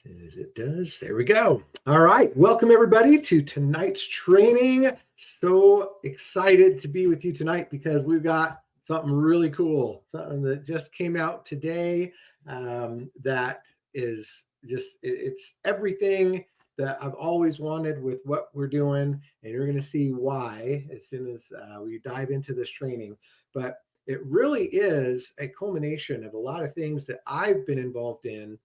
Soon as it does, there we go. All right. Welcome, everybody, to tonight's training. So excited to be with you tonight because we've got something really cool, something that just came out today that is just, it's everything that I've always wanted with what we're doing. And you're going to see why as soon as we dive into this training. But it really is a culmination of a lot of things that I've been involved in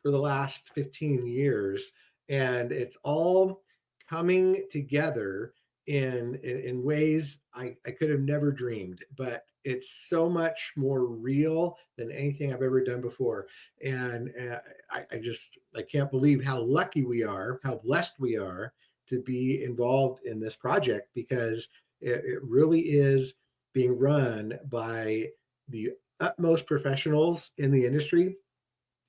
for the last 15 years, and it's all coming together in ways I could have never dreamed, but it's so much more real than anything I've ever done before. And I can't believe how lucky we are, how blessed we are to be involved in this project, because it really is being run by the utmost professionals in the industry.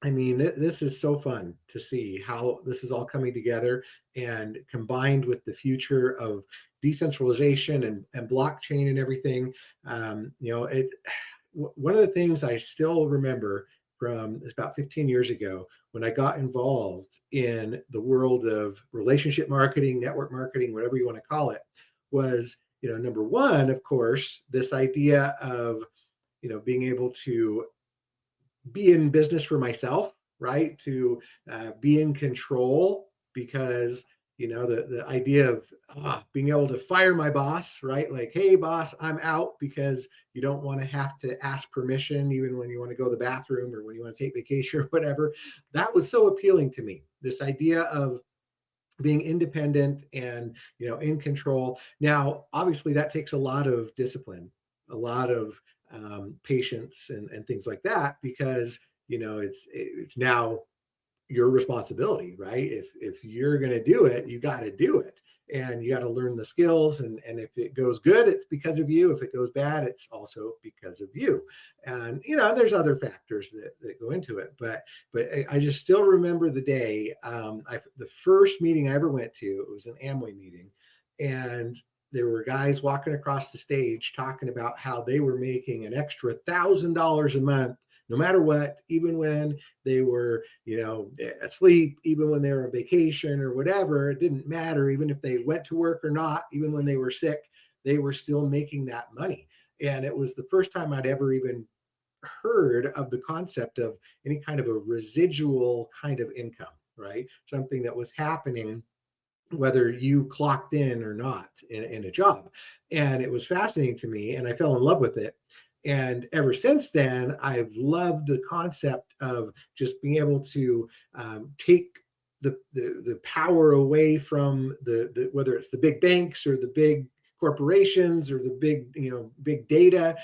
I mean, this is so fun to see how this is all coming together, and combined with the future of decentralization and blockchain and everything. One of the things I still remember from it's about 15 years ago when I got involved in the world of relationship marketing, network marketing, whatever you want to call it, was, number one, of course, this idea of, being able to be in business for myself, right? To be in control, because the idea of being able to fire my boss, right? Like, hey, boss, I'm out, because you don't want to have to ask permission even when you want to go to the bathroom or when you want to take vacation or whatever. That was so appealing to me. This idea of being independent and in control. Now, obviously, that takes a lot of discipline, a lot of patience and things like that, because it's now your responsibility, right? If you're going to do it, you got to do it, and you got to learn the skills. And if it goes good, it's because of you. If it goes bad, it's also because of you. And there's other factors that go into it. But I just still remember the day, the first meeting I ever went to. It was an Amway meeting, and there were guys walking across the stage talking about how they were making an extra $1,000 a month, no matter what, even when they were, asleep, even when they were on vacation or whatever. It didn't matter. Even if they went to work or not, even when they were sick, they were still making that money. And it was the first time I'd ever even heard of the concept of any kind of a residual kind of income, right? Something that was happening whether you clocked in or not in a job. And it was fascinating to me, and I fell in love with it. And ever since then, I've loved the concept of just being able to take the power away from the whether it's the big banks or the big corporations or the big data,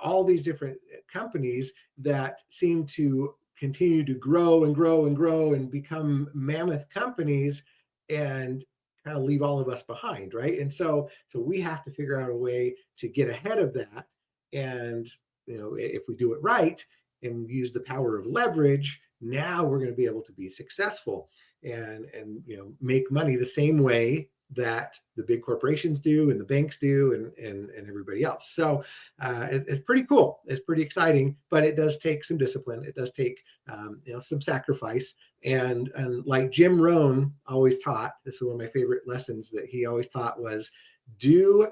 all these different companies that seem to continue to grow and grow and grow and become mammoth companies, and kind of leave all of us behind, right? And so we have to figure out a way to get ahead of that. And if we do it right and use the power of leverage, now we're going to be able to be successful and make money the same way that the big corporations do and the banks do and everybody else. So it's pretty cool. It's pretty exciting, but it does take some discipline. It does take some sacrifice. And like Jim Rohn always taught, this is one of my favorite lessons that he always taught, was do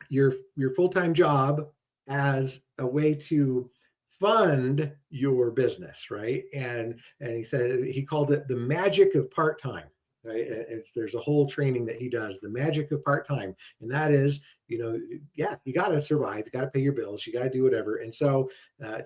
your full-time job as a way to fund your business, right? And he said, he called it the magic of part-time. Right? There's a whole training that he does, the magic of part-time. And that is, you got to survive, you got to pay your bills, you got to do whatever. And so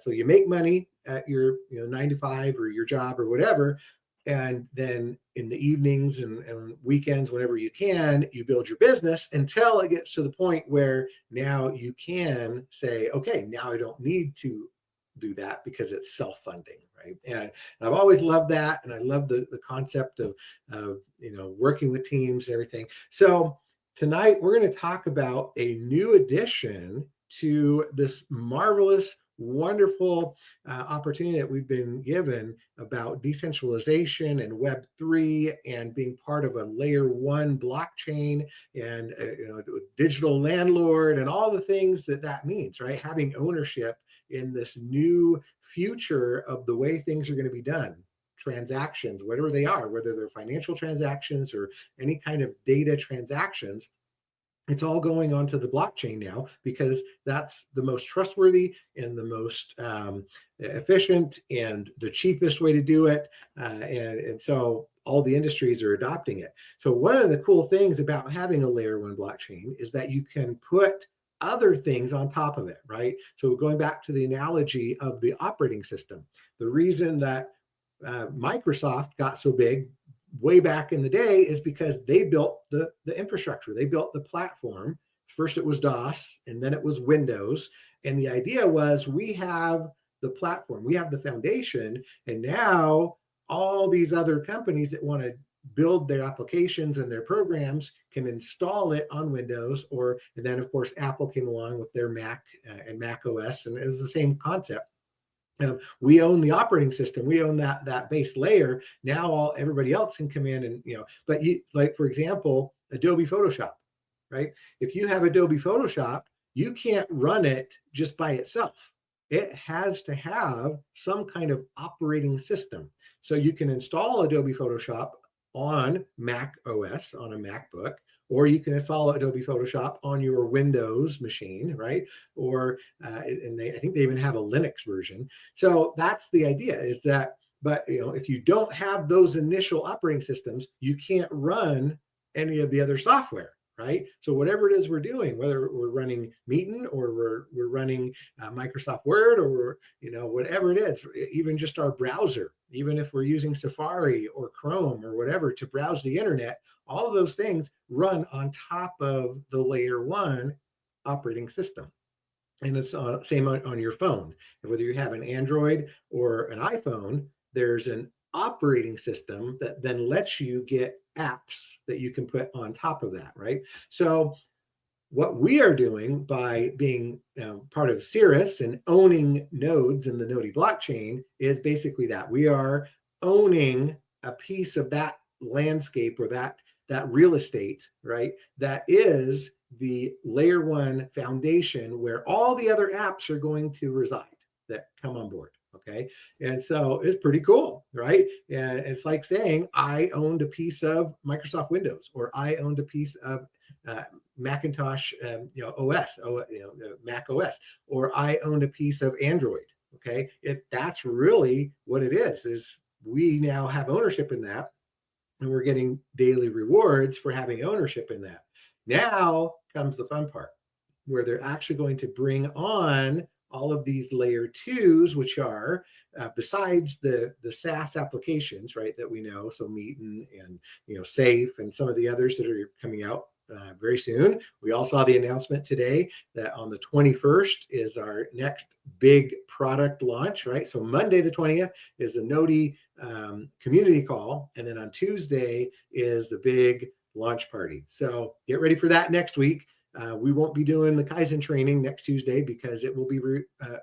you make money at your 9 to 5 or your job or whatever. And then in the evenings and weekends, whenever you can, you build your business until it gets to the point where now you can say, okay, now I don't need to do that because it's self-funding, right? And I've always loved that, and I love the concept of working with teams and everything. So tonight we're going to talk about a new addition to this marvelous, wonderful opportunity that we've been given about decentralization and Web3 and being part of a layer 1 blockchain and digital landlord and all the things that means, right? Having ownership in this new future of the way things are going to be done. transactions, whatever they are, whether they're financial transactions or any kind of data transactions, it's all going onto the blockchain now because that's the most trustworthy and the most efficient and the cheapest way to do it. And so all the industries are adopting it. So one of the cool things about having a layer one blockchain is that you can put other things on top of it, right? So going back to the analogy of the operating system, the reason that Microsoft got so big way back in the day is because they built the infrastructure. They built the platform. First it was DOS and then it was Windows. And the idea was we have the platform, we have the foundation, and now all these other companies that want to build their applications and their programs can install it on Windows, and then of course Apple came along with their Mac and Mac OS, and it was the same concept. We own the operating system. We own that base layer. Now everybody else can come in and, but like, for example, Adobe Photoshop, right? If you have Adobe Photoshop, you can't run it just by itself. It has to have some kind of operating system. So you can install Adobe Photoshop on Mac OS, on a MacBook, or you can install Adobe Photoshop on your Windows machine, right? Or, I think they even have a Linux version. So that's the idea, is that, but if you don't have those initial operating systems, you can't run any of the other software, right? So whatever it is we're doing, whether we're running Meetin or we're running Microsoft Word, or whatever it is, even just our browser, even if we're using Safari or Chrome or whatever to browse the internet, all of those things run on top of the layer one operating system. And it's same on your phone. Whether you have an Android or an iPhone, there's an operating system that then lets you get apps that you can put on top of that, right? So what we are doing by being part of Cirrus and owning nodes in the Node blockchain is basically that. We are owning a piece of that landscape, or that real estate, right? That is the layer one foundation where all the other apps are going to reside that come on board. Okay. And so it's pretty cool, right? And it's like saying I owned a piece of Microsoft Windows, or I owned a piece of Macintosh, OS, Mac OS, or I owned a piece of Android. Okay. That's really what it is we now have ownership in that, and we're getting daily rewards for having ownership in that. Now comes the fun part, where they're actually going to bring on all of these layer twos, which are besides the SaaS applications, right, that we know, so Meetin and Safe and some of the others that are coming out very soon. We all saw the announcement today that on the 21st is our next big product launch, right? So Monday the 20th is a Node community call, and then on Tuesday is the big launch party. So get ready for that next week. We won't be doing the Kaizen training next Tuesday because it will be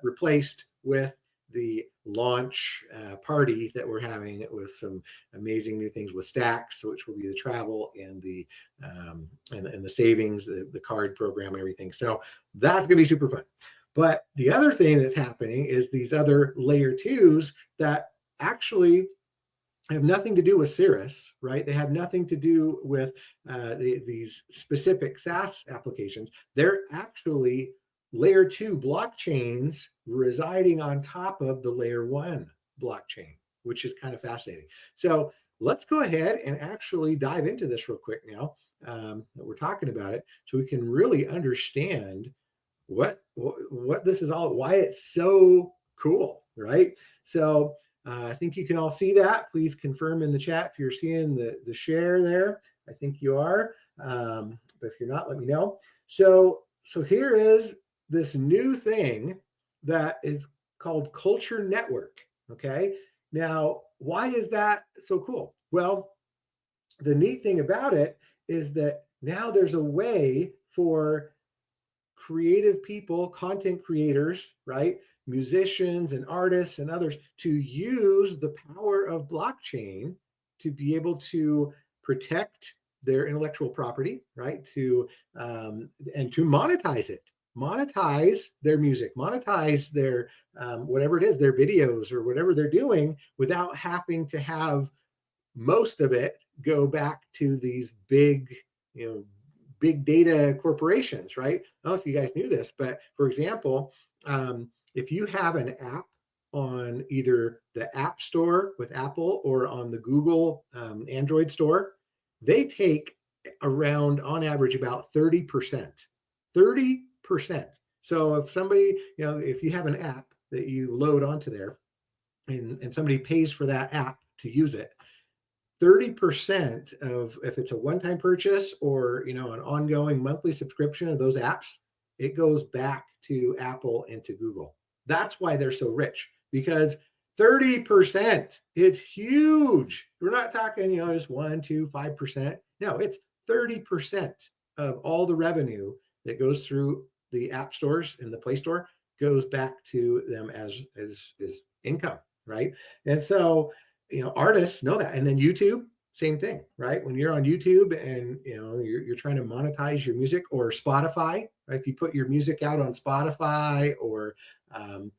replaced with the launch party that we're having, with some amazing new things with Stacks, which will be the travel and the savings, the card program and everything. So that's going to be super fun. But the other thing that's happening is these other layer twos that actually have nothing to do with Cirrus, right? They have nothing to do with these specific SaaS applications. They're actually layer two blockchains residing on top of the layer one blockchain, which is kind of fascinating. So let's go ahead and actually dive into this real quick now that we're talking about it, so we can really understand what this is all, why it's so cool, right? So I think you can all see that. Please confirm in the chat if you're seeing the share there. I think you are. But if you're not, let me know. So here is this new thing that is called Culture Network. Okay. Now, why is that so cool? Well, the neat thing about it is that now there's a way for creative people, content creators, right? Musicians and artists and others to use the power of blockchain to be able to protect their intellectual property, right? And to monetize it, monetize their music, monetize their whatever it is, their videos or whatever they're doing, without having to have most of it go back to these big, big data corporations, right? I don't know if you guys knew this, but for example, if you have an app on either the App Store with Apple or on the Google Android store, they take around, on average, about 30%. 30%. So if somebody, if you have an app that you load onto there and somebody pays for that app to use it, 30% of, if it's a one-time purchase or an ongoing monthly subscription of those apps, it goes back to Apple and to Google. That's why they're so rich, because 30%, it's huge. We're not talking, just 1, 2, 5%. No, it's 30% of all the revenue that goes through the app stores and the Play Store goes back to them as income, right? And so, artists know that. And then YouTube, same thing, right? When you're on YouTube and you're trying to monetize your music, or Spotify, right? If you put your music out on Spotify or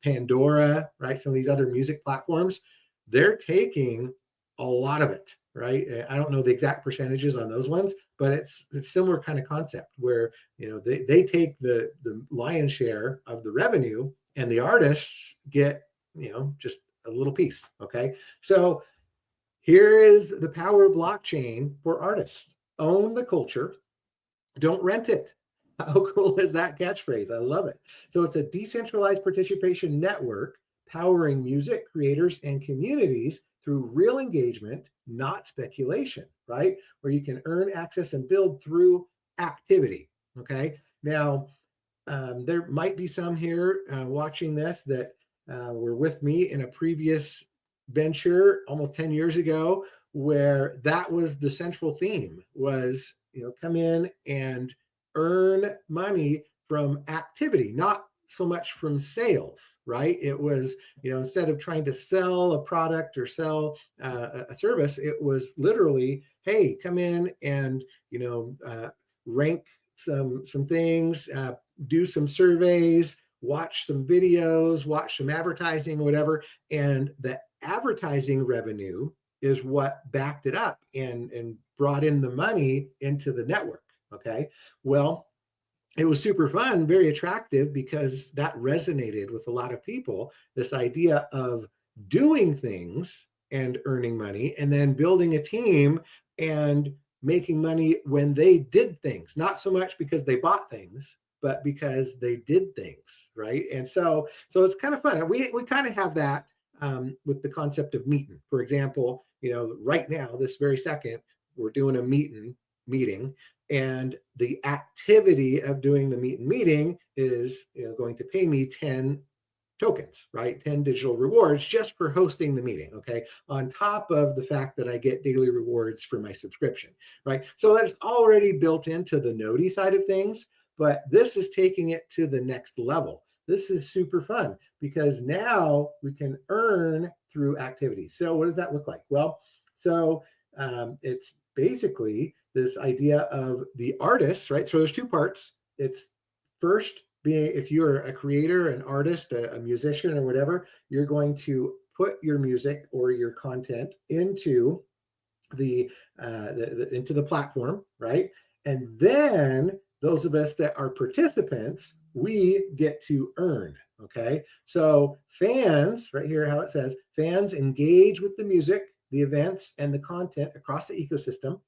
Pandora, right? Some of these other music platforms, they're taking a lot of it, right? I don't know the exact percentages on those ones, but it's similar kind of concept where they take the lion's share of the revenue, and the artists get just a little piece. Okay, so here is the power of blockchain for artists. Own the culture, don't rent it. How cool is that catchphrase? I love it. So it's a decentralized participation network powering music creators and communities through real engagement, not speculation, right? Where you can earn access and build through activity. Okay, now there might be some here watching this that were with me in a previous venture almost 10 years ago, where that was the central theme, was come in and earn money from activity, not so much from sales, right? It was, instead of trying to sell a product or sell a service, it was literally, hey, come in and rank some things, do some surveys, watch some videos, watch some advertising, whatever, and the advertising revenue is what backed it up and brought in the money into the network. Okay, well, it was super fun, very attractive, because that resonated with a lot of people, this idea of doing things and earning money, and then building a team and making money when they did things, not so much because they bought things, but because they did things, right? And so it's kind of fun. We kind of have that with the concept of meeting. For example, right now, this very second, we're doing a meeting, and the activity of doing the meeting is going to pay me 10 tokens, right? 10 digital rewards just for hosting the meeting, okay? On top of the fact that I get daily rewards for my subscription, right? So that's already built into the Noti side of things, but this is taking it to the next level. This is super fun because now we can earn through activities. So what does that look like? Well, so it's basically this idea of the artists, right? So there's two parts. It's first, being, if you're a creator, an artist, a musician or whatever, you're going to put your music or your content into into the platform, right? And then those of us that are participants, we get to earn. Okay, so fans, right here, how it says, fans engage with the music, the events, and the content across the ecosystem,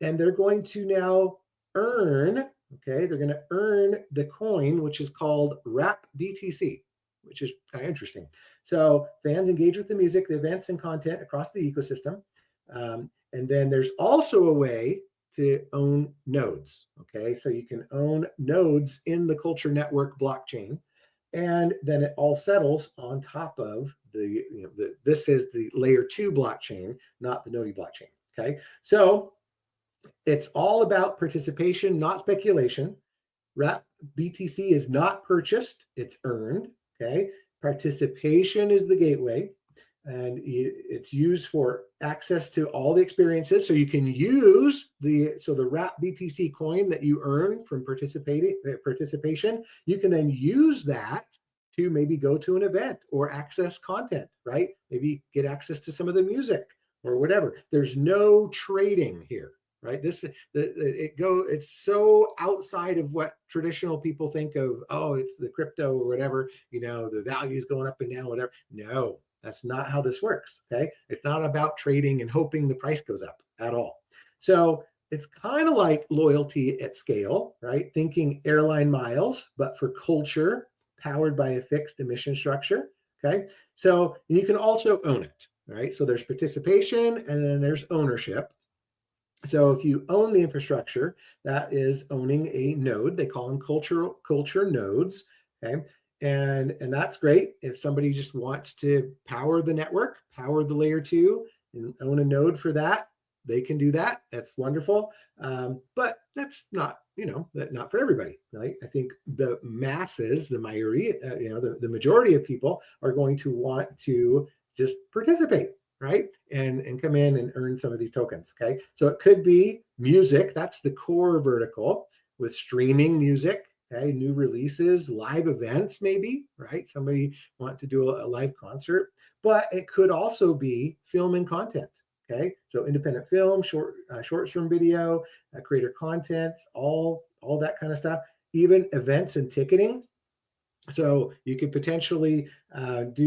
and they're going to now earn. Okay, they're going to earn the coin, which is called Wrap BTC, which is kind of interesting. So fans engage with the music, the events, and content across the ecosystem. And then there's also a way to own nodes. Okay, so you can own nodes in the Culture Network blockchain. And then it all settles on top of this is the layer 2 blockchain, not the Noti blockchain. Okay, so it's all about participation, not speculation. Wrap BTC is not purchased, it's earned. Okay, participation is the gateway. and it's used for access to all the experiences. So you can use the wrap BTC coin that you earn from participation. You can then use that to maybe go to an event or access content, right? Maybe get access to some of the music or whatever. There's no trading here, right? It's so outside of what traditional people think of. Oh, it's the crypto or whatever, the value's going up and down, whatever. No, that's not how this works. Okay. It's not about trading and hoping the price goes up at all. So it's kind of like loyalty at scale, right? Thinking airline miles, but for culture, powered by a fixed emission structure. Okay. So you can also own it, right? So there's participation and then there's ownership. So if you own the infrastructure, that is owning a node. They call them culture nodes. Okay. And that's great. If somebody just wants to power the network, power the layer 2, and own a node for that, they can do that. That's wonderful. But that's not, not for everybody, right? I think the masses, the majority, the majority of people are going to want to just participate, right? And come in and earn some of these tokens, okay? So it could be music. That's the core vertical, with streaming music, okay? New releases, live events maybe, right? Somebody want to do a live concert. But it could also be film and content, okay? So independent film, short form video, creator content, all that kind of stuff, even events and ticketing. So you could potentially earn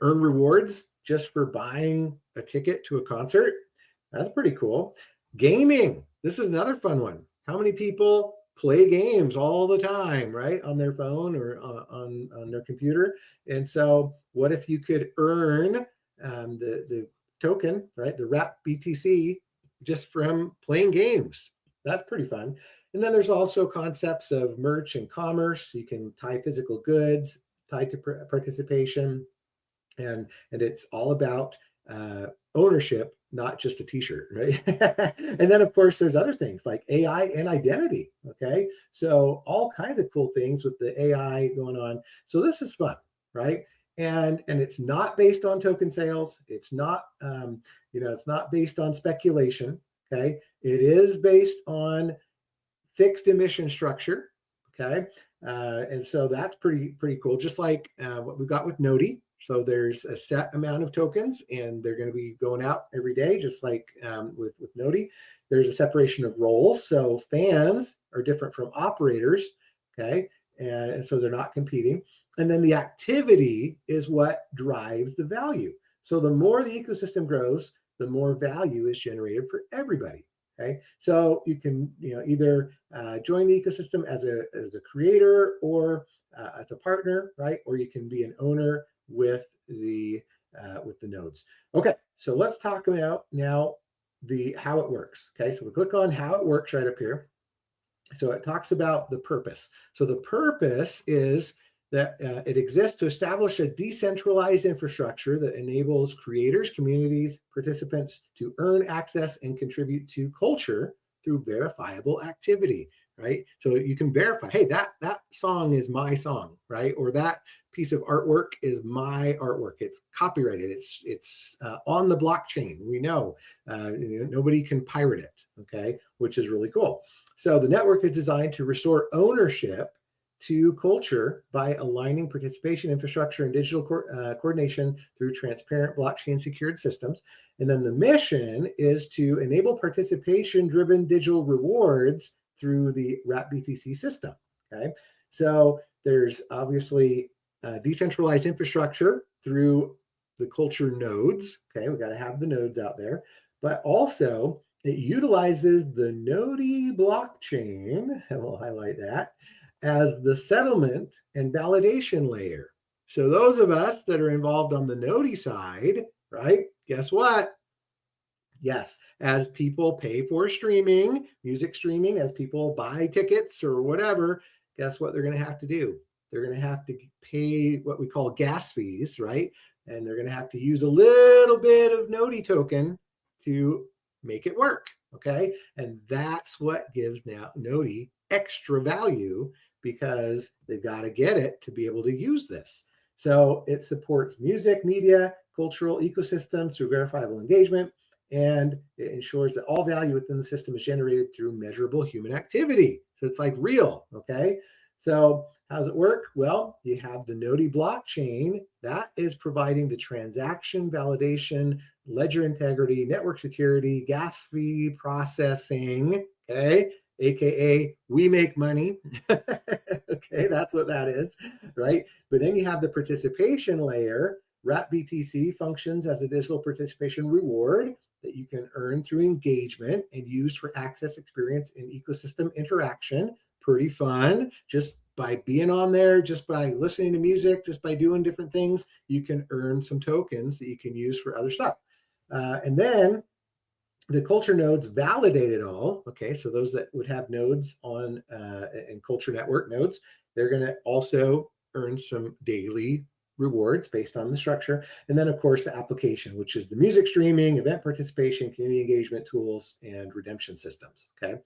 rewards just for buying a ticket to a concert. That's pretty cool. Gaming. This is another fun one. How many people play games all the time, right? On their phone or on their computer. And so what if you could earn the token, right? The wrap BTC just from playing games. That's pretty fun. And then there's also concepts of merch and commerce. You can tie physical goods tied to participation. And it's all about ownership, not just a t-shirt, right? And then of course there's other things like AI and identity. Okay. So all kinds of cool things with the AI going on. So this is fun, right? And it's not based on token sales. It's not, it's not based on speculation. Okay. It is based on fixed emission structure. Okay. And so that's pretty cool. Just like what we've got with Noti. So there's a set amount of tokens and they're going to be going out every day, just like with Noti. There's a separation of roles. So fans are different from operators. Okay. And so they're not competing. And then the activity is what drives the value. So the more the ecosystem grows, the more value is generated for everybody. Okay, so you can either join the ecosystem as a creator or as a partner, right? Or you can be an owner with the nodes. Okay, so let's talk about now how it works. Okay, so we click on how it works right up here. So it talks about the purpose. So the purpose is that it exists to establish a decentralized infrastructure that enables creators, communities, participants to earn access and contribute to culture through verifiable activity, right? So you can verify, hey, that song is my song, right? Or that piece of artwork is my artwork. It's copyrighted. It's on the blockchain. We know, nobody can pirate it, okay? Which is really cool. So the network is designed to restore ownership to culture by aligning participation, infrastructure, and digital coordination through transparent blockchain secured systems. And then the mission is to enable participation-driven digital rewards through the wrap BTC system. Okay, so there's obviously decentralized infrastructure through the culture nodes. Okay, we got to have the nodes out there, but also it utilizes the Noti blockchain, and we'll highlight that, as the settlement and validation layer. So those of us that are involved on the Noti side, right, guess what? Yes, as people pay for streaming, music streaming, as people buy tickets or whatever, guess what they're going to have to do? They're going to have to pay what we call gas fees, right? And they're going to have to use a little bit of Noti token to make it work, okay? And that's what gives now Noti extra value, because they've got to get it to be able to use this. So it supports music, media, cultural ecosystems through verifiable engagement, and it ensures that all value within the system is generated through measurable human activity. So it's like real, okay? So how does it work? Well, you have the Node blockchain that is providing the transaction validation, ledger integrity, network security, gas fee processing, okay? AKA we make money. Okay, that's what that is, right? But then you have the participation layer. Wrap BTC functions as a digital participation reward that you can earn through engagement and use for access, experience, and ecosystem interaction. Pretty fun. Just by being on there, just by listening to music, just by doing different things, you can earn some tokens that you can use for other stuff. And then the culture nodes validate it all. Okay, so those that would have nodes on and culture network nodes, they're going to also earn some daily rewards based on the structure. And then, of course, the application, which is the music streaming, event participation, community engagement tools, and redemption systems. Okay,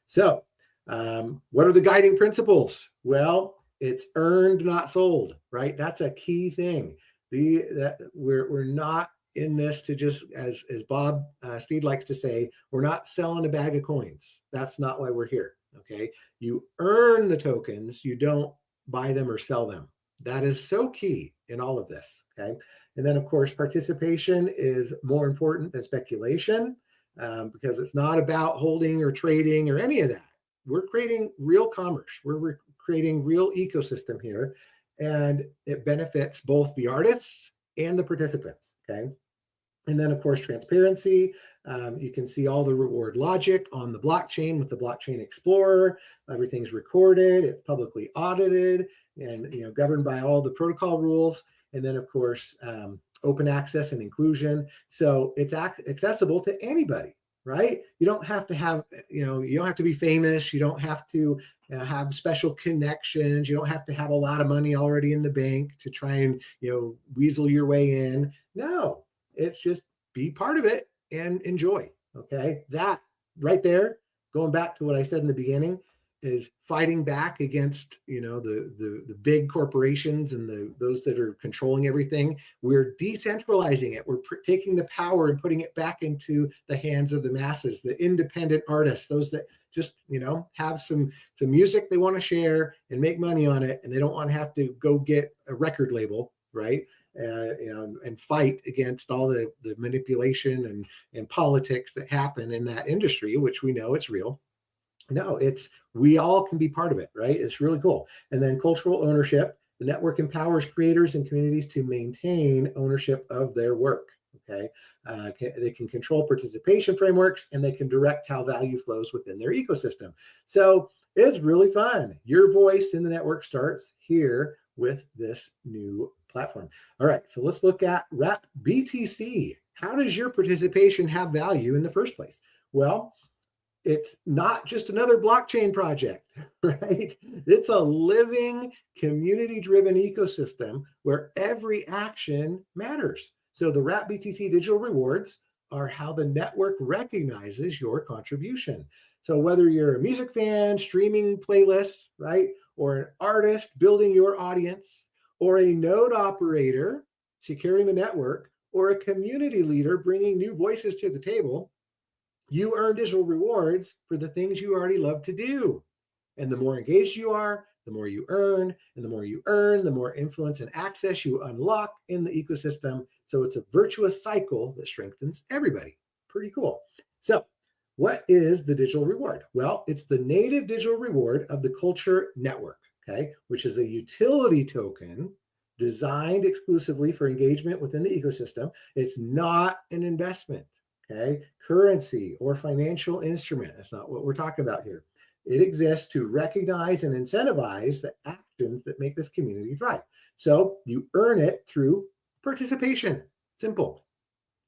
so what are the guiding principles? Well, it's earned, not sold, right? That's a key thing. We're not in this to just, as Bob Steed likes to say, we're not selling a bag of coins. That's not why we're here. Okay, you earn the tokens, you don't buy them or sell them. That is so key in all of this. Okay, and then of course participation is more important than speculation because it's not about holding or trading or any of that. We're creating real commerce. We're creating real ecosystem here, and it benefits both the artists and the participants. Okay. And then, of course, transparency. You can see all the reward logic on the blockchain with the Blockchain Explorer. Everything's recorded, it's publicly audited, and governed by all the protocol rules. And then, of course, open access and inclusion. So it's accessible to anybody, right? You don't have to have, you don't have to be famous. You don't have to have special connections. You don't have to have a lot of money already in the bank to try and, weasel your way in. No. It's just be part of it and enjoy. Okay. That right there, going back to what I said in the beginning, is fighting back against, the big corporations and those that are controlling everything. We're decentralizing it. We're taking the power and putting it back into the hands of the masses, the independent artists, those that just, have some music they want to share and make money on it. And they don't want to have to go get a record label, right? And fight against all the manipulation and politics that happen in that industry, which we know it's real. No, we all can be part of it, right? It's really cool. And then cultural ownership. The network empowers creators and communities to maintain ownership of their work. Okay, they can control participation frameworks, and they can direct how value flows within their ecosystem. So it's really fun. Your voice in the network starts here with this new platform. All right, so let's look at Wrap BTC. How does your participation have value in the first place? Well, it's not just another blockchain project, right? It's a living, community-driven ecosystem where every action matters. So the Wrap BTC digital rewards are how the network recognizes your contribution. So whether you're a music fan, streaming playlists, right? Or an artist building your audience, or a node operator securing the network, or a community leader bringing new voices to the table, you earn digital rewards for the things you already love to do. And the more engaged you are, the more you earn, and the more you earn, the more influence and access you unlock in the ecosystem. So it's a virtuous cycle that strengthens everybody. Pretty cool. So what is the digital reward? Well, it's the native digital reward of the culture network, okay, which is a utility token designed exclusively for engagement within the ecosystem. It's not an investment, okay, currency or financial instrument. That's not what we're talking about here. It exists to recognize and incentivize the actions that make this community thrive. So you earn it through participation. Simple.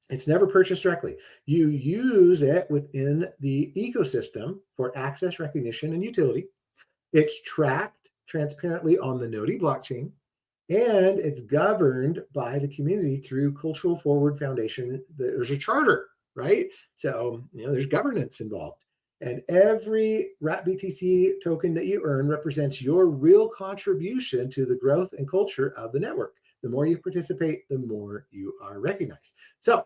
It's never purchased directly. You use it within the ecosystem for access, recognition, and utility. It's tracked transparently on the Node blockchain, and it's governed by the community through Cultural Forward Foundation. There's a charter, right? So, there's governance involved. And every Wrap BTC token that you earn represents your real contribution to the growth and culture of the network. The more you participate, the more you are recognized. So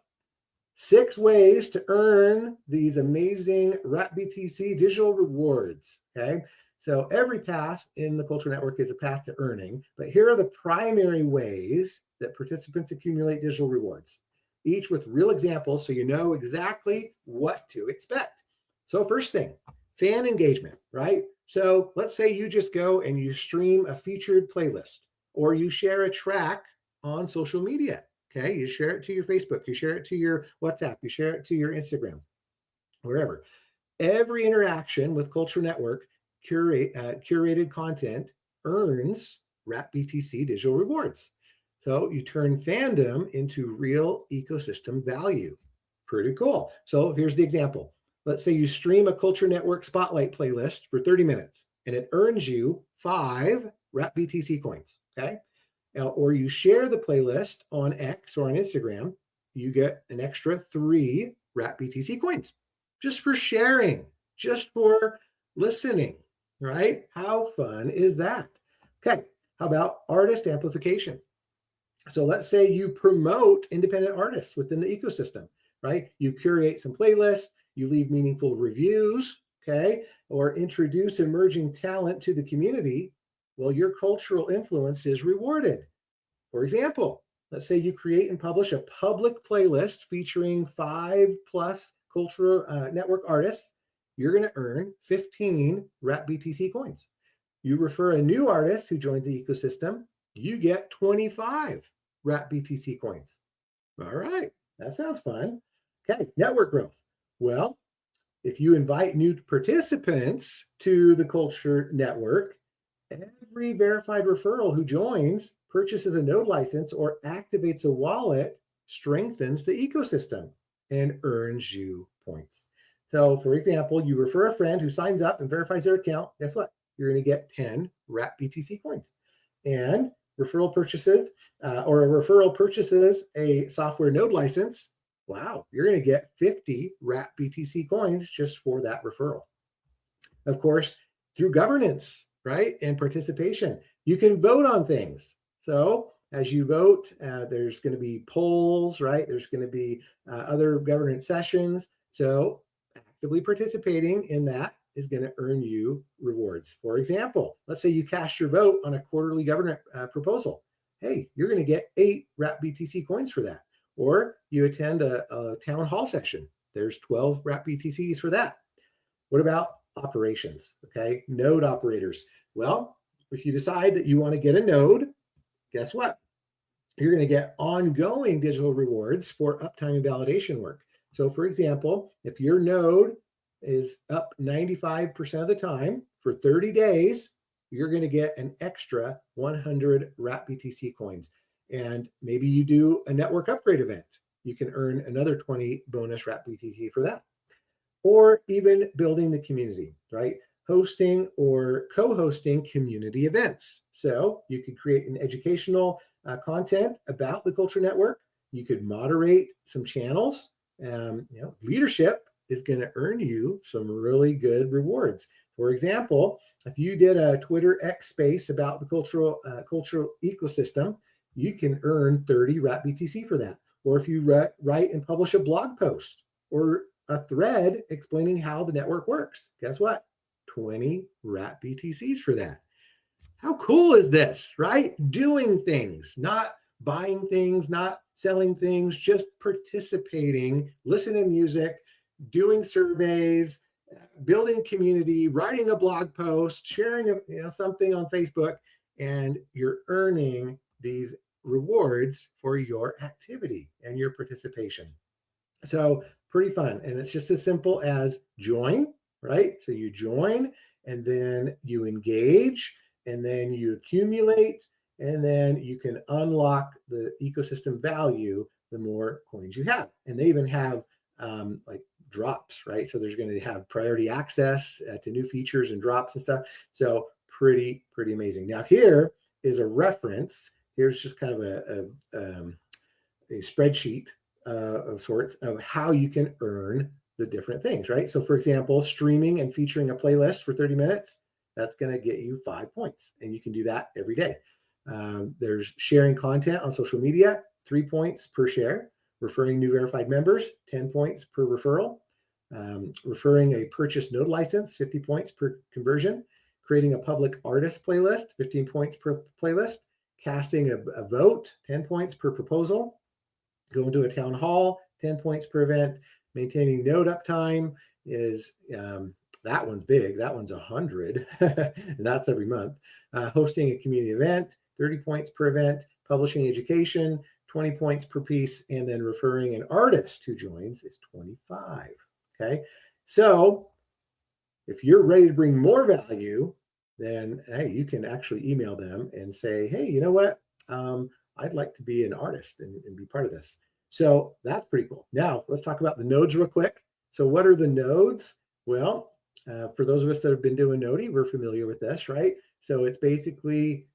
6 ways to earn these amazing RapBTC digital rewards. Okay. So every path in the Culture Network is a path to earning, but here are the primary ways that participants accumulate digital rewards, each with real examples so you know exactly what to expect. So first thing, fan engagement, right? So let's say you just go and you stream a featured playlist or you share a track on social media. Okay, you share it to your Facebook, you share it to your WhatsApp, you share it to your Instagram, wherever. Every interaction with Culture Network curated content earns RapBTC digital rewards. So you turn fandom into real ecosystem value. Pretty cool. So here's the example. Let's say you stream a Culture Network Spotlight playlist for 30 minutes and it earns you 5 RapBTC coins. Okay. Or you share the playlist on X or on Instagram, you get an extra 3 RapBTC coins just for sharing, just for listening, right? How fun is that? Okay, how about artist amplification? So let's say you promote independent artists within the ecosystem, right? You curate some playlists, you leave meaningful reviews, okay, or introduce emerging talent to the community. Well, your cultural influence is rewarded. For example, let's say you create and publish a public playlist featuring 5+ Cultural Network artists. You're going to earn 15 RapBTC coins. You refer a new artist who joins the ecosystem, you get 25 RapBTC coins. All right, that sounds fun. Okay, network growth. Well, if you invite new participants to the Culture Network, every verified referral who joins, purchases a node license, or activates a wallet strengthens the ecosystem and earns you points. So, for example, you refer a friend who signs up and verifies their account. Guess what? You're going to get 10 RapBTC coins. And referral purchases, or a referral purchases a software node license. Wow, you're going to get 50 RapBTC coins just for that referral. Of course, through governance, right, and participation, you can vote on things. So as you vote, there's going to be polls, right? There's going to be other governance sessions. So actively participating in that is going to earn you rewards. For example, let's say you cast your vote on a quarterly government proposal. Hey, you're going to get 8 RapBTC coins for that. Or you attend a town hall session. There's 12 RapBTCs for that. What about operations? Okay, node operators. Well, if you decide that you want to get a node, guess what? You're going to get ongoing digital rewards for uptime and validation work. So for example, if your node is up 95% of the time for 30 days, you're going to get an extra 100 RapBTC coins. And maybe you do a network upgrade event. You can earn another 20 bonus RapBTC for that. Or even building the community, right? Hosting or co-hosting community events. So you could create an educational content about the Culture Network. You could moderate some channels. Leadership is going to earn you some really good rewards. For example, if you did a Twitter X space about the cultural ecosystem, you can earn 30 RapBTC for that. Or if you write and publish a blog post or a thread explaining how the network works, guess what? 20 RapBTCs for that. How cool is this, right? Doing things, not buying things, not selling things, just participating, listening to music, doing surveys, building a community, writing a blog post, sharing something on Facebook, and you're earning these rewards for your activity and your participation. So pretty fun. And it's just as simple as join, right? So you join and then you engage and then you accumulate and then you can unlock the ecosystem value the more coins you have. And they even have like drops, right? So there's going to have priority access to new features and drops and stuff. So pretty amazing. Now here is a reference. Here's just kind of a spreadsheet of sorts of how you can earn the different things, right? So for example, streaming and featuring a playlist for 30 minutes, that's going to get you 5 points. And you can do that every day. There's sharing content on social media, 3 points per share. Referring new verified members, 10 points per referral. Referring a purchased node license, 50 points per conversion. Creating a public artist playlist, 15 points per playlist. Casting a vote, 10 points per proposal. Going to a town hall, 10 points per event. Maintaining node uptime is, that one's big. That one's 100, and that's every month. Hosting a community event, 30 points per event. Publishing education, 20 points per piece. And then referring an artist who joins is 25. Okay. So if you're ready to bring more value, then hey, you can actually email them and say, hey, you know what? I'd like to be an artist and be part of this. So that's pretty cool. Now let's talk about the nodes real quick. So what are the nodes? Well, for those of us that have been doing Node, we're familiar with this, right? So it's basically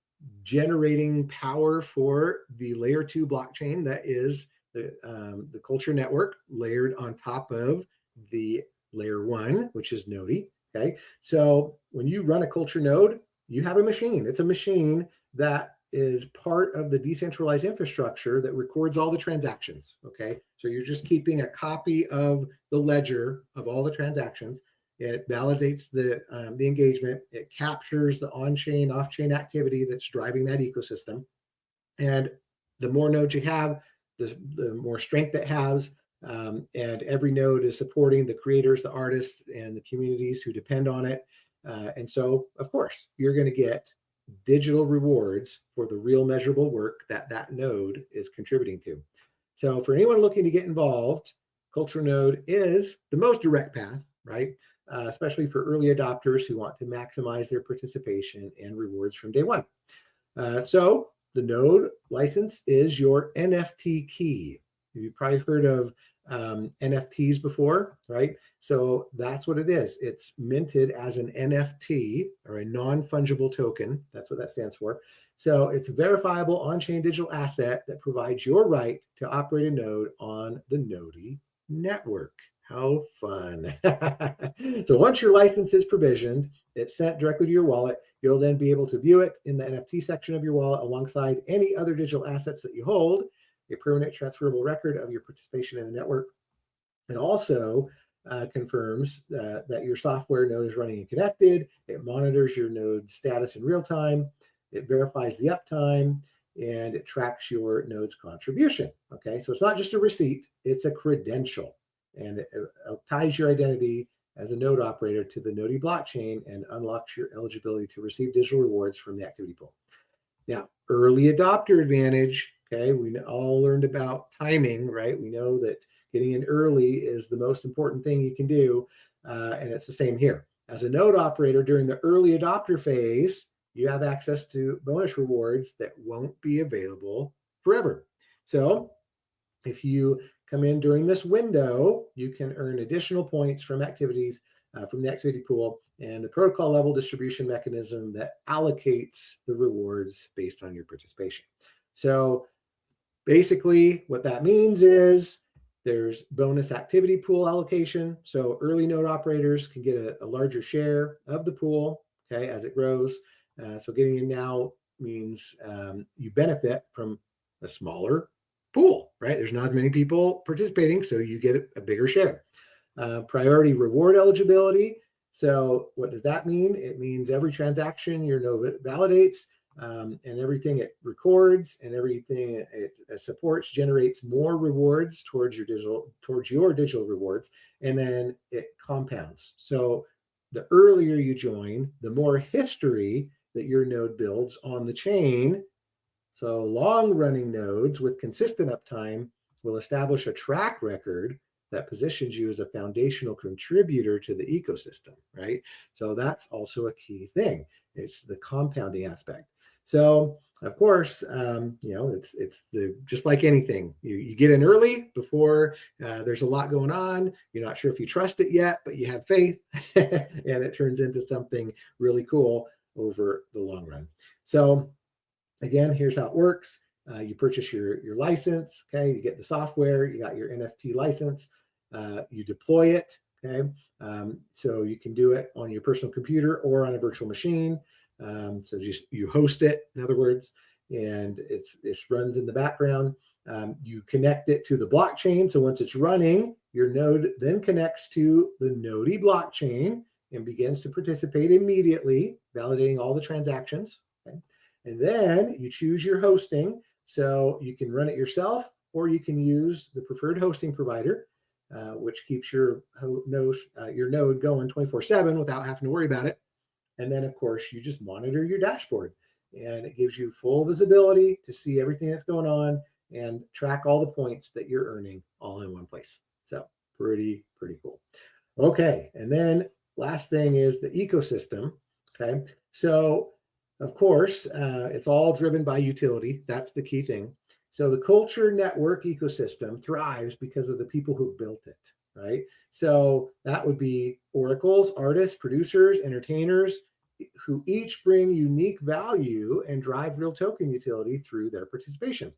generating power for the layer 2 blockchain that is the culture network layered on top of the layer 1, which is Node. Okay, so when you run a culture node, you have a machine. It's a machine that is part of the decentralized infrastructure that records all the transactions. Okay, so you're just keeping a copy of the ledger of all the transactions. It validates the engagement. It captures the on-chain, off-chain activity that's driving that ecosystem. And the more nodes you have, the more strength it has. And every node is supporting the creators, the artists, and the communities who depend on it. And so, of course, you're going to get digital rewards for the real measurable work that that node is contributing to. So for anyone looking to get involved, Culture Node is the most direct path, right? Especially for early adopters who want to maximize their participation and rewards from day one. So the node license is your NFT key. You've probably heard of NFTs before, right? So that's what it is. It's minted as an NFT or a non-fungible token. That's what that stands for. So it's a verifiable on-chain digital asset that provides your right to operate a node on the Node network. How fun. So once your license is provisioned, it's sent directly to your wallet. You'll then be able to view it in the NFT section of your wallet alongside any other digital assets that you hold, a permanent transferable record of your participation in the network. It also confirms that your software node is running and connected. It monitors your node status in real time. It verifies the uptime, and it tracks your node's contribution. Okay, so it's not just a receipt, it's a credential. And it ties your identity as a node operator to the Node blockchain and unlocks your eligibility to receive digital rewards from the activity pool. Now, early adopter advantage, okay, we all learned about timing, right? We know that getting in early is the most important thing you can do, and it's the same here. As a node operator during the early adopter phase, you have access to bonus rewards that won't be available forever. So if you come in during this window, you can earn additional points from activities from the activity pool and the protocol level distribution mechanism that allocates the rewards based on your participation. So basically what that means is there's bonus activity pool allocation. So early node operators can get a larger share of the pool, okay, as it grows. So getting in now means you benefit from a smaller pool, right? There's not as many people participating, so you get a bigger share. Priority reward eligibility. So what does that mean? It means every transaction your node validates and everything it records and everything it supports generates more rewards towards your digital rewards, and then it compounds. So the earlier you join, the more history that your node builds on the chain. So long-running nodes with consistent uptime will establish a track record that positions you as a foundational contributor to the ecosystem, right? So that's also a key thing. It's the compounding aspect. So of course, it's just like anything. You get in early before there's a lot going on. You're not sure if you trust it yet, but you have faith, and it turns into something really cool over the long run. So again, here's how it works. You purchase your license, okay? You get the software, you got your NFT license, you deploy it, okay? So you can do it on your personal computer or on a virtual machine. So just you host it, in other words, and it runs in the background. You connect it to the blockchain. So once it's running, your node then connects to the Node blockchain and begins to participate immediately, validating all the transactions. Okay? And then you choose your hosting. So you can run it yourself, or you can use the preferred hosting provider, which keeps your node going 24/7 without having to worry about it. And then, of course, you just monitor your dashboard, and it gives you full visibility to see everything that's going on and track all the points that you're earning all in one place. So pretty cool. Okay, and then last thing is the ecosystem. Okay, so of course, it's all driven by utility. That's the key thing. So the culture network ecosystem thrives because of the people who built it, right? So that would be oracles, artists, producers, entertainers, who each bring unique value and drive real token utility through their participation.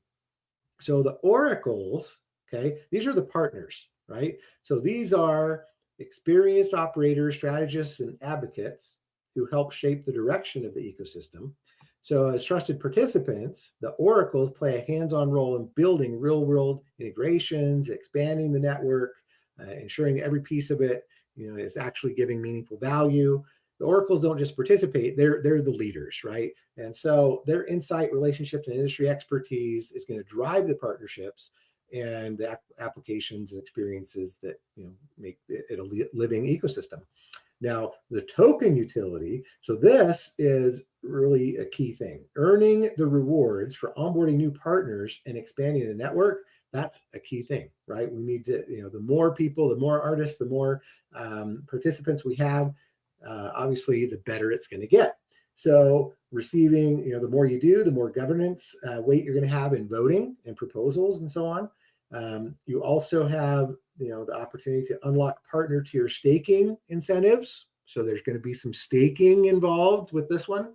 So the oracles, okay, these are the partners, right? So these are experienced operators, strategists, and advocates who help shape the direction of the ecosystem. So as trusted participants, the oracles play a hands-on role in building real-world integrations, expanding the network, ensuring every piece of it, is actually giving meaningful value. The oracles don't just participate, they're the leaders, right? And so their insight, relationships, and industry expertise is going to drive the partnerships and the applications and experiences that make it a living ecosystem. Now, the token utility, so this is really a key thing. Earning the rewards for onboarding new partners and expanding the network, that's a key thing, right? We need to, the more people, the more artists, the more participants we have, obviously, the better it's going to get. So receiving, the more you do, the more governance weight you're going to have in voting and proposals and so on. You also have, the opportunity to unlock partner tier staking incentives. So there's going to be some staking involved with this one,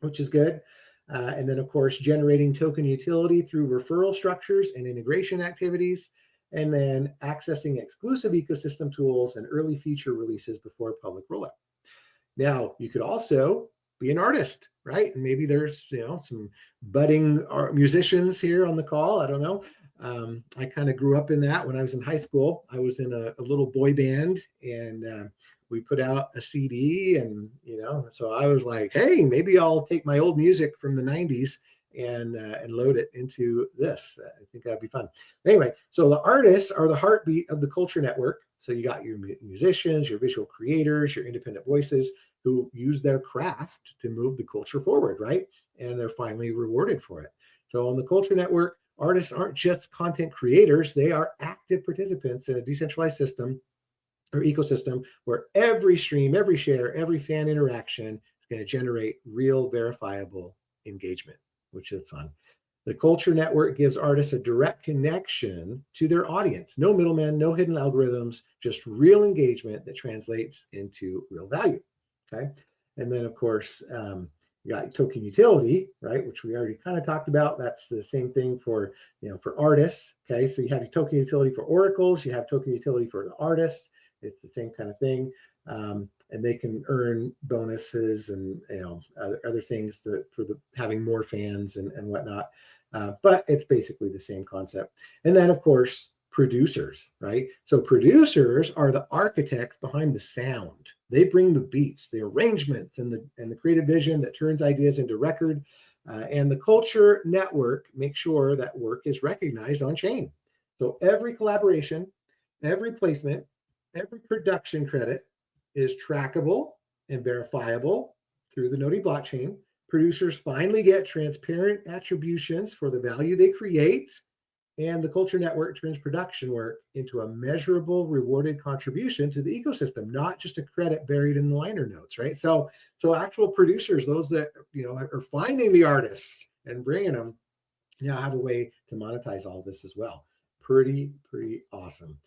which is good. And then, of course, generating token utility through referral structures and integration activities, and then accessing exclusive ecosystem tools and early feature releases before public rollout. Now, you could also be an artist, right? And maybe there's, some budding musicians here on the call. I don't know. I kind of grew up in that when I was in high school. I was in a little boy band, and we put out a CD, and so I was like, hey, maybe I'll take my old music from the 90s and load it into this. I think that'd be fun. Anyway, so the artists are the heartbeat of the culture network. So you got your musicians, your visual creators, your independent voices who use their craft to move the culture forward, right? And they're finally rewarded for it. So on the culture network, artists aren't just content creators, they are active participants in a decentralized system or ecosystem where every stream, every share, every fan interaction is going to generate real verifiable engagement, which is fun. The culture network gives artists a direct connection to their audience. No middlemen, no hidden algorithms, just real engagement that translates into real value. Okay. And then, of course, you got token utility, right, which we already kind of talked about. That's the same thing for, for artists. Okay. So you have your token utility for oracles, you have token utility for the artists. It's the same kind of thing. And they can earn bonuses and other things for having more fans and whatnot. But it's basically the same concept. And then, of course, producers, right? So producers are the architects behind the sound. They bring the beats, the arrangements, and the creative vision that turns ideas into record. And the culture network makes sure that work is recognized on chain. So every collaboration, every placement, every production credit is trackable and verifiable through the Node blockchain. Producers finally get transparent attributions for the value they create, and the culture network turns production work into a measurable, rewarded contribution to the ecosystem, not just a credit buried in the liner notes, right? So actual producers, those that are finding the artists and bringing them, have a way to monetize all this as well. Pretty awesome.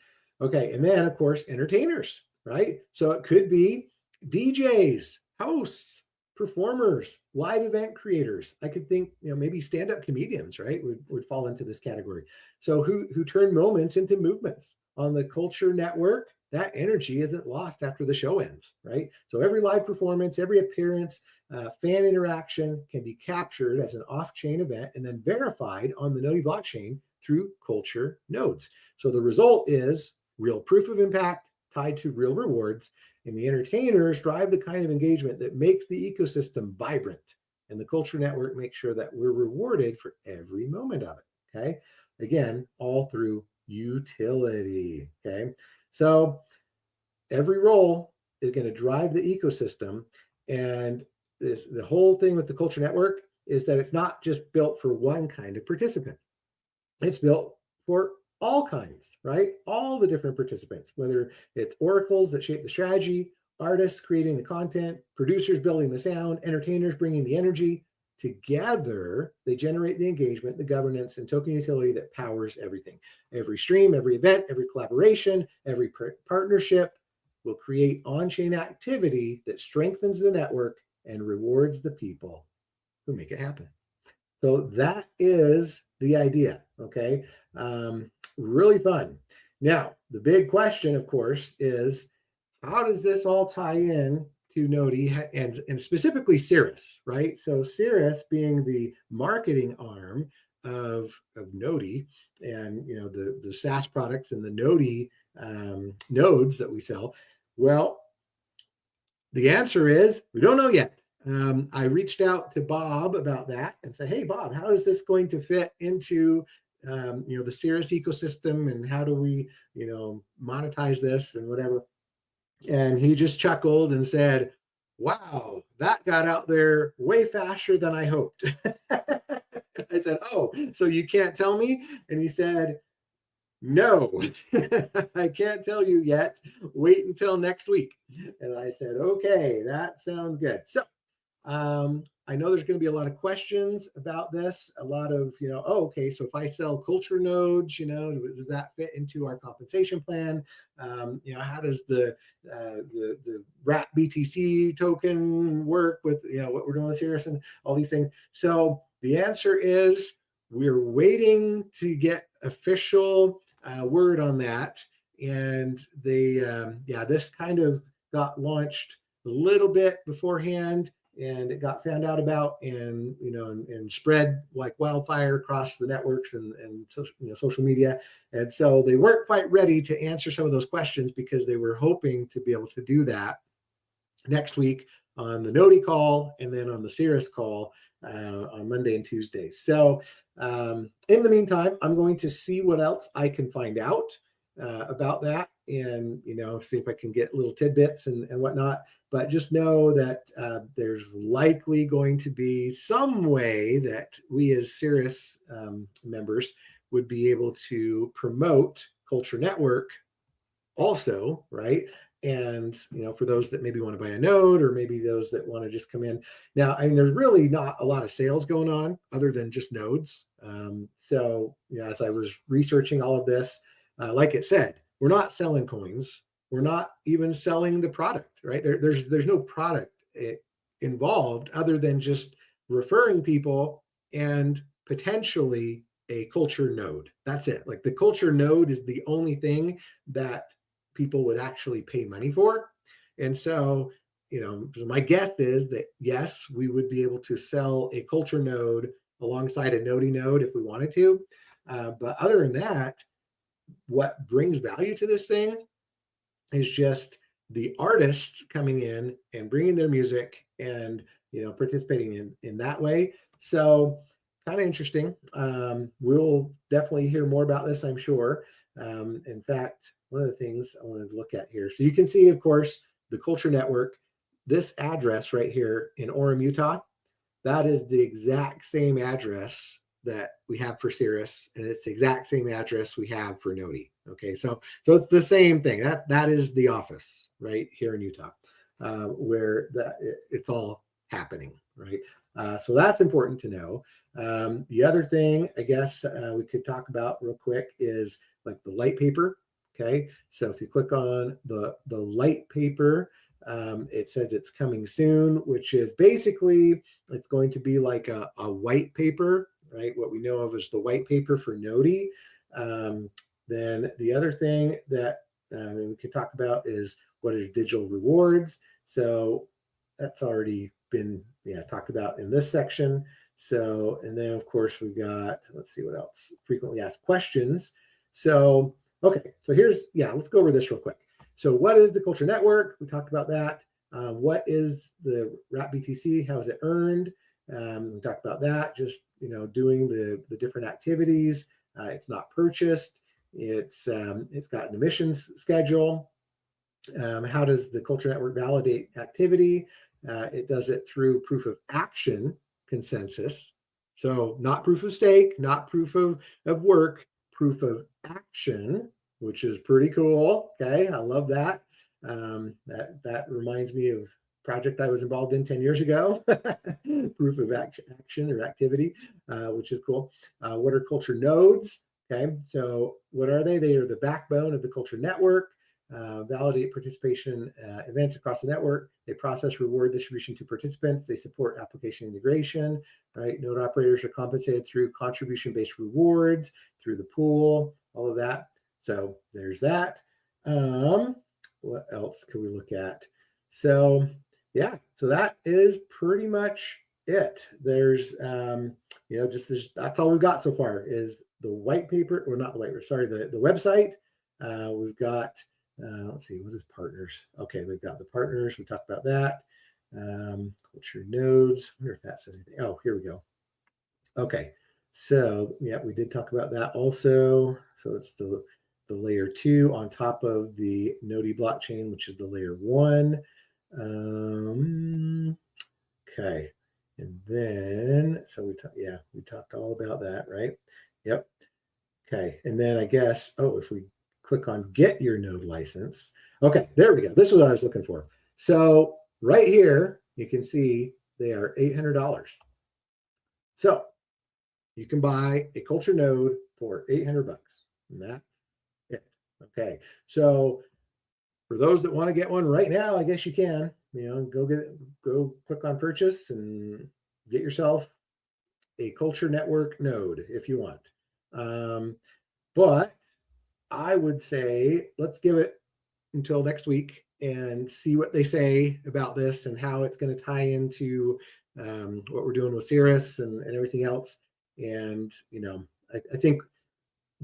Okay, and then, of course, entertainers, right? So it could be DJs, hosts, performers, live event creators. I could think, maybe stand-up comedians, right, would fall into this category. So who turn moments into movements. On the culture network, that energy isn't lost after the show ends, right? So every live performance, every appearance, fan interaction can be captured as an off-chain event and then verified on the Node blockchain through culture nodes. So the result is real proof of impact tied to real rewards, and the entertainers drive the kind of engagement that makes the ecosystem vibrant. And the culture network makes sure that we're rewarded for every moment of it. Okay. Again, all through utility. Okay. So every role is going to drive the ecosystem. And the whole thing with the culture network is that it's not just built for one kind of participant. It's built for all kinds, right? All the different participants, whether it's oracles that shape the strategy, artists creating the content, producers building the sound, entertainers bringing the energy. Together, they generate the engagement, the governance, and token utility that powers everything. Every stream, every event, every collaboration, every partnership will create on-chain activity that strengthens the network and rewards the people who make it happen. So that is the idea. Okay. Really fun. Now, the big question, of course, is how does this all tie in to Nodi and specifically Cirrus, right? So Cirrus being the marketing arm of Nodi and the SaaS products and the Nodi nodes that we sell. Well, the answer is we don't know yet. I reached out to Bob about that and said, "Hey, Bob, how is this going to fit into the Cirrus ecosystem, and how do we monetize this and whatever?" And he just chuckled and said, "Wow, that got out there way faster than I hoped." I said, "Oh, so you can't tell me?" And he said, "No, I can't tell you yet. Wait until next week." And I said, "Okay, that sounds good." So I know there's going to be a lot of questions about this. A lot of, oh, okay, so if I sell culture nodes, does that fit into our compensation plan? How does the wrap BTC token work with, what we're doing with Cirrus and all these things? So the answer is we're waiting to get official word on that. And this kind of got launched a little bit beforehand, and it got found out about and spread like wildfire across the networks and social media. And so they weren't quite ready to answer some of those questions because they were hoping to be able to do that next week on the Nodi call and then on the Cirrus call on Monday and Tuesday. So in the meantime, I'm going to see what else I can find out about that and see if I can get little tidbits and whatnot. But just know that there's likely going to be some way that we as Cirrus members would be able to promote Culture Network also, right? And for those that maybe want to buy a node, or maybe those that want to just come in. Now, I mean, there's really not a lot of sales going on other than just nodes. So as I was researching all of this, like it said, we're not selling coins. We're not even selling the product, right? There's no product involved other than just referring people and potentially a culture node. That's it. Like the culture node is the only thing that people would actually pay money for. And so, my guess is that yes, we would be able to sell a culture node alongside a Nodi node if we wanted to. But other than that, what brings value to this thing is just the artists coming in and bringing their music and participating in that way. So kind of interesting. We'll definitely hear more about this, I'm sure. In fact, one of the things I wanted to look at here, so you can see, of course, the Culture Network, this address right here in Orem, Utah, that is the exact same address that we have for Cirrus, and it's the exact same address we have for Nodi. Okay, so it's the same thing. That is the office right here in Utah, where it's all happening, right? So that's important to know. The other thing, I guess, we could talk about real quick is like the light paper. Okay, so if you click on the light paper, it says it's coming soon, which is basically it's going to be like a white paper, right? What we know of as the white paper for Nodi. Then the other thing that we could talk about is what are digital rewards. So that's already been talked about in this section. So, and then of course we've got, let's see what else, frequently asked questions. So, okay, so let's go over this real quick. So what is the culture network? We talked about that. What is the RAP BTC? How is it earned? We talked about that, just, doing the different activities. It's not purchased. It's got an emissions schedule. How does the culture network validate activity? It does it through proof of action consensus. So not proof of stake, not proof of work, proof of action, which is pretty cool. Okay, I love that. That reminds me of a project I was involved in 10 years ago. Proof of action or activity, which is cool. What are culture nodes? Okay, so what are they? They are the backbone of the culture network. Validate participation events across the network. They process reward distribution to participants. They support application integration, right? Node operators are compensated through contribution-based rewards, through the pool, all of that. So there's that. What else can we look at? So so that is pretty much it. There's, just this, that's all we've got so far is the white paper, or not the white paper, sorry, the website. We've got, let's see, what is partners? Okay, we've got the partners. We talked about that. Culture nodes. I wonder if that says anything. Oh, here we go. Okay, so we did talk about that also. So it's the layer 2 on top of the Node blockchain, which is the layer 1. Okay, and then so we talked all about that, right? Yep. Okay, and then I guess if we click on get your node license. Okay, there we go. This is what I was looking for. So right here, you can see they are $800. So you can buy a culture node for $800, and that's it. Okay, so for those that want to get one right now, I guess you can. Go click on purchase and get yourself a culture network node if you want. But I would say let's give it until next week and see what they say about this and how it's going to tie into what we're doing with Cirrus and everything else. And, I think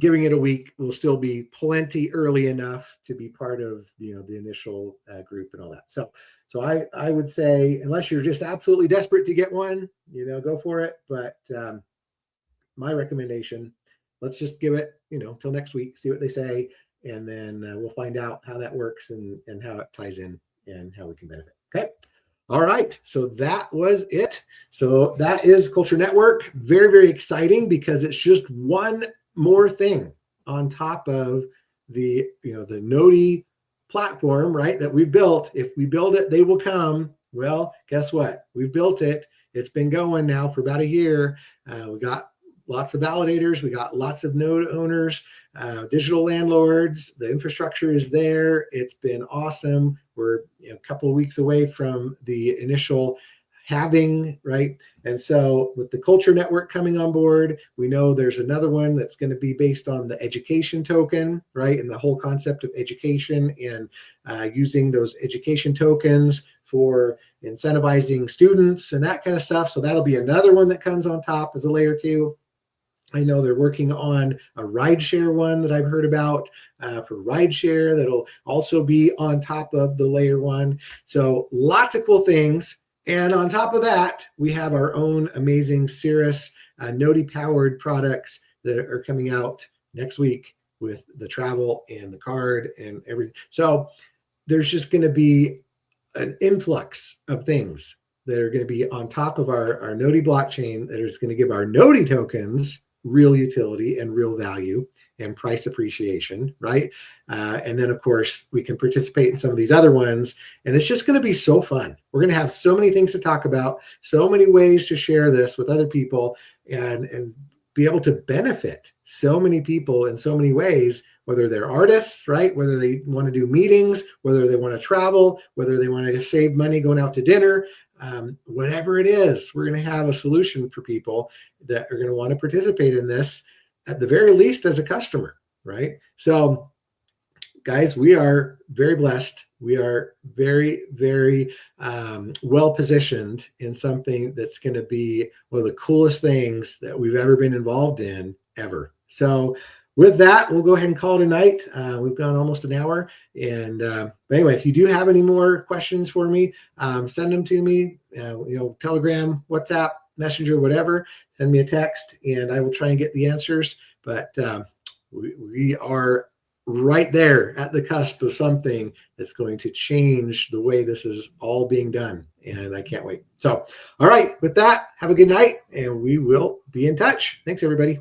giving it a week will still be plenty early enough to be part of, the initial group and all that. So I would say, unless you're just absolutely desperate to get one, go for it. But my recommendation, let's just give it, till next week, see what they say, and then we'll find out how that works and how it ties in and how we can benefit. Okay. All right. So that was it. So that is Culture Network. Very, very exciting because it's just one more thing on top of the, the Node platform, right, that we built. If we build it, they will come. Well, guess what? We've built it. It's been going now for about a year. We got lots of validators. We got lots of node owners, digital landlords. The infrastructure is there. It's been awesome. We're a couple of weeks away from the initial halving, right? And so with the Culture Network coming on board, we know there's another one that's going to be based on the education token, right? And the whole concept of education and using those education tokens for incentivizing students and that kind of stuff. So that'll be another one that comes on top as a layer 2. I know they're working on a rideshare one that I've heard about for rideshare that'll also be on top of the layer 1. So lots of cool things. And on top of that, we have our own amazing Cirrus Node-powered products that are coming out next week with the travel and the card and everything. So there's just going to be an influx of things that are going to be on top of our Node blockchain that is going to give our Node tokens real utility and real value and price appreciation, right? And then, of course, we can participate in some of these other ones. And it's just going to be so fun. We're going to have so many things to talk about, so many ways to share this with other people and be able to benefit so many people in so many ways, whether they're artists, right? Whether they want to do meetings, whether they want to travel, whether they want to save money going out to dinner, whatever it is, we're going to have a solution for people that are going to want to participate in this, at the very least as a customer, right? So guys, we are very blessed. We are very, very well positioned in something that's going to be one of the coolest things that we've ever been involved in ever. So with that, we'll go ahead and call it a night. We've gone almost an hour. And but anyway, if you do have any more questions for me, send them to me, Telegram, WhatsApp, Messenger, whatever. Send me a text and I will try and get the answers. But we are right there at the cusp of something that's going to change the way this is all being done. And I can't wait. So, all right, with that, have a good night and we will be in touch. Thanks, everybody.